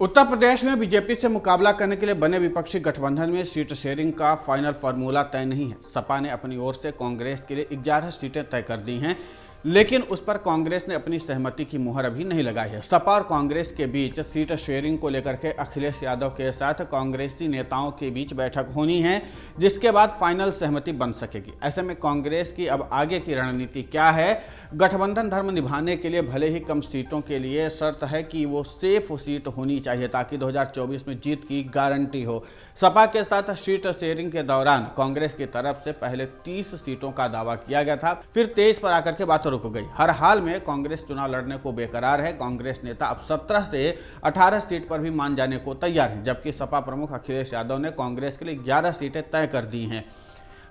उत्तर प्रदेश में बीजेपी से मुकाबला करने के लिए बने विपक्षी गठबंधन में सीट शेयरिंग का फाइनल फार्मूला तय नहीं है। सपा ने अपनी ओर से कांग्रेस के लिए 11 सीटें तय कर दी हैं, लेकिन उस पर कांग्रेस ने अपनी सहमति की मुहर अभी नहीं लगाई है। सपा और कांग्रेस के बीच सीट शेयरिंग को लेकर के अखिलेश यादव के साथ कांग्रेसी नेताओं के बीच बैठक होनी है, जिसके बाद फाइनल सहमति बन सकेगी। ऐसे में कांग्रेस की अब आगे की रणनीति क्या है? गठबंधन धर्म निभाने के लिए भले ही कम सीटों के लिए शर्त है कि वो सेफ सीट होनी चाहिए ताकि 2024 में जीत की गारंटी हो। सपा के साथ सीट शेयरिंग के दौरान कांग्रेस की तरफ से पहले 30 सीटों का दावा किया गया था, फिर 23 पर आकर के बात रुक गई। हर हाल में कांग्रेस चुनाव लड़ने को बेकरार है। कांग्रेस नेता अब 17 से 18 सीट पर भी मान जाने को तैयार हैं, जबकि सपा प्रमुख अखिलेश यादव ने कांग्रेस के लिए 11 सीटें तय कर दी हैं।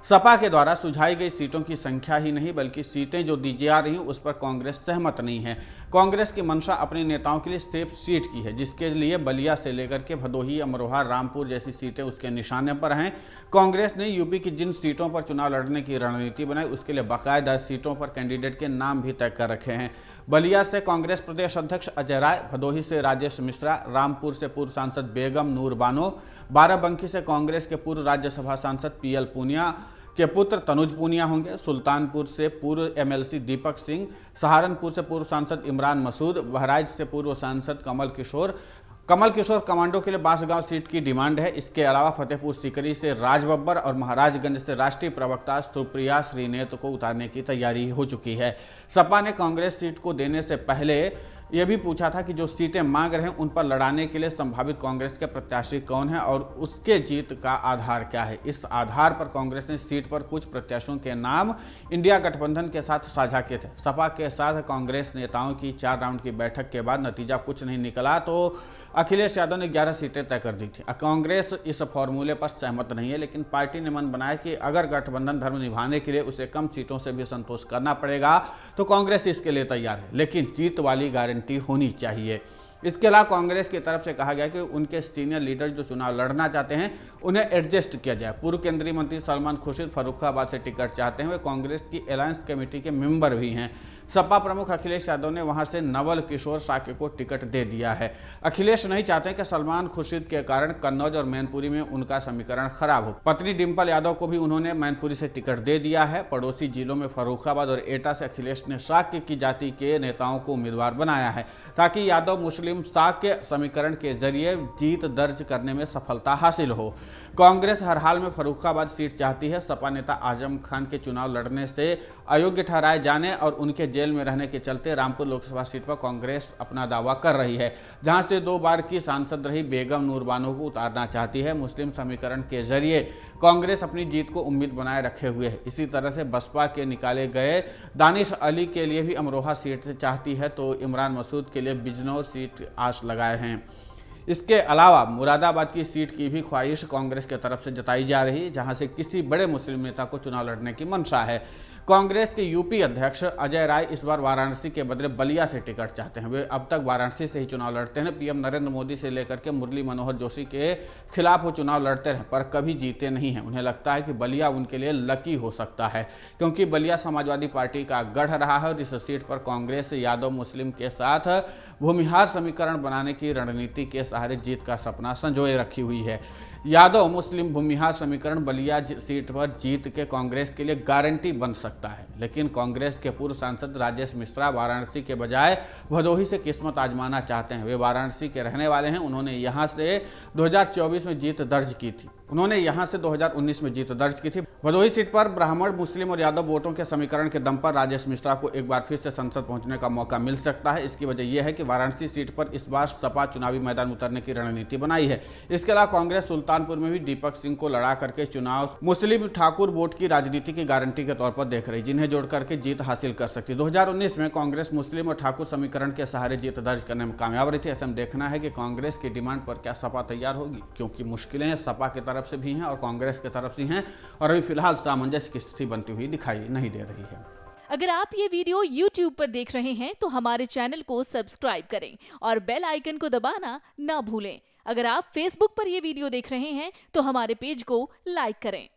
सपा के द्वारा सुझाई गई सीटों की संख्या ही नहीं बल्कि सीटें जो दी जा रही उस पर कांग्रेस सहमत नहीं है। कांग्रेस की मंशा अपने नेताओं के लिए सेफ सीट की है, जिसके लिए बलिया से लेकर के भदोही, अमरोहा, रामपुर जैसी सीटें उसके निशाने पर हैं। कांग्रेस ने यूपी की जिन सीटों पर चुनाव लड़ने की रणनीति बनाई उसके लिए बाकायदा सीटों पर कैंडिडेट के नाम भी तय कर रखे हैं। बलिया से कांग्रेस प्रदेश अध्यक्ष अजय राय, भदोही से राजेश मिश्रा, रामपुर से पूर्व सांसद बेगम नूर बानो, बाराबंकी से कांग्रेस के पूर्व राज्यसभा सांसद पीएल पूनिया के पुत्र तनुज पूनिया होंगे, सुल्तानपुर से पूर्व एमएलसी दीपक सिंह, सहारनपुर से पूर्व सांसद इमरान मसूद, बहराइच से पूर्व सांसद कमल किशोर कमांडो के लिए बांसगांव सीट की डिमांड है। इसके अलावा फतेहपुर सीकरी से राज बब्बर और महाराजगंज से राष्ट्रीय प्रवक्ता सुप्रिया श्रीनेत को उतारने की तैयारी हो चुकी है। सपा ने कांग्रेस सीट को देने से पहले यह भी पूछा था कि जो सीटें मांग रहे हैं उन पर लड़ाने के लिए संभावित कांग्रेस के प्रत्याशी कौन है और उसके जीत का आधार क्या है। इस आधार पर कांग्रेस ने सीट पर कुछ प्रत्याशियों के नाम इंडिया गठबंधन के साथ साझा किए थे। सपा के साथ कांग्रेस नेताओं की 4 राउंड की बैठक के बाद नतीजा कुछ नहीं निकला तो अखिलेश यादव ने 11 सीटें तय कर दी थी। कांग्रेस इस फॉर्मूले पर सहमत नहीं है, लेकिन पार्टी ने मन बनाया कि अगर गठबंधन धर्म निभाने के लिए उसे कम सीटों से भी संतोष करना पड़ेगा तो कांग्रेस इसके लिए तैयार है, लेकिन जीत वाली गारंटी होनी चाहिए। इसके अलावा कांग्रेस की तरफ से कहा गया कि उनके सीनियर लीडर जो चुनाव लड़ना चाहते हैं उन्हें एडजस्ट किया जाए। पूर्व केंद्रीय मंत्री सलमान खुर्शीद फर्रुखाबाद से टिकट चाहते हैं, वे कांग्रेस की अलायंस कमेटी के मेंबर भी हैं। सपा प्रमुख अखिलेश यादव ने वहां से नवल किशोर साक्य को टिकट दे दिया है। अखिलेश नहीं चाहते कि सलमान खुर्शीद के कारण कन्नौज और मैनपुरी में उनका समीकरण खराब हो। पत्नी डिंपल यादव को भी उन्होंने मैनपुरी से टिकट दे दिया है। पड़ोसी जिलों में फर्रुखाबाद और एटा से अखिलेश ने साक्य की जाति के नेताओं को उम्मीदवार बनाया है ताकि यादव मुस्लिम साक्य समीकरण के जरिए जीत दर्ज करने में सफलता हासिल हो। कांग्रेस हर हाल में फर्रुखाबाद सीट चाहती है। सपा नेता आजम खान के चुनाव लड़ने से अयोग्य ठहराए जाने और उनके जेल में रहने के चलते रामपुर लोकसभा सीट पर कांग्रेस अपना दावा कर रही है, जहां से 2 बार की सांसद रही बेगम नूर बानो को उतारना चाहती है। मुस्लिम समीकरण के जरिए कांग्रेस अपनी जीत को उम्मीद बनाए रखे हुए है। इसी तरह से बसपा के निकाले गए दानिश अली के लिए भी अमरोहा सीट चाहती है तो इमरान मसूद के लिए बिजनौर सीट आस लगाए हैं। इसके अलावा मुरादाबाद की सीट की भी ख्वाहिश कांग्रेस की तरफ से जताई जा रही है, जहां से किसी बड़े मुस्लिम नेता को चुनाव लड़ने की मंशा है। कांग्रेस के यूपी अध्यक्ष अजय राय इस बार वाराणसी के बदले बलिया से टिकट चाहते हैं। वे अब तक वाराणसी से ही चुनाव लड़ते हैं। पीएम नरेंद्र मोदी से लेकर के मुरली मनोहर जोशी के खिलाफ वो चुनाव लड़ते रहे पर कभी जीते नहीं हैं। उन्हें लगता है कि बलिया उनके लिए लकी हो सकता है, क्योंकि बलिया समाजवादी पार्टी का गढ़ रहा है और इस सीट पर कांग्रेस यादव मुस्लिम के साथ भूमिहार समीकरण बनाने की रणनीति के सहारे जीत का सपना संजोए रखी हुई है। यादव मुस्लिम भूमिहार समीकरण बलिया सीट पर जीत के कांग्रेस के लिए गारंटी बन सकता है, लेकिन कांग्रेस के पूर्व सांसद राजेश मिश्रा वाराणसी के बजाय भदोही से किस्मत आजमाना चाहते हैं। वे वाराणसी के रहने वाले हैं। उन्होंने यहां से 2024 में जीत दर्ज की थी। 2019 में जीत दर्ज की थी। भदोही सीट पर ब्राह्मण, मुस्लिम और यादव वोटों के समीकरण के दम पर राजेश मिश्रा को एक बार फिर से संसद पहुंचने का मौका मिल सकता है। इसकी वजह यह है कि वाराणसी सीट पर इस बार सपा चुनावी मैदान उतरने की रणनीति बनाई है। इसके अलावा कांग्रेस सुल्तानपुर में भी दीपक सिंह को लड़ा करके चुनाव मुस्लिम ठाकुर वोट की राजनीति की गारंटी के तौर पर देख रही, जिन्हें जोड़ करके जीत हासिल कर सकती। 2019 में कांग्रेस मुस्लिम और ठाकुर समीकरण के सहारे जीत दर्ज करने में कामयाब रही थी। ऐसा देखना है कि कांग्रेस की डिमांड पर क्या सपा तैयार होगी, क्योंकि मुश्किलें सपा की तरफ से भी हैं और कांग्रेस की तरफ से हैं और अभी फिलहाल सामंजस्य की स्थिति बनती हुई दिखाई नहीं दे रही है। अगर आप ये वीडियो YouTube पर देख रहे हैं तो हमारे चैनल को सब्सक्राइब करें और बेल आइकन को दबाना ना भूलें। अगर आप Facebook पर ये वीडियो देख रहे हैं तो हमारे पेज को लाइक करें।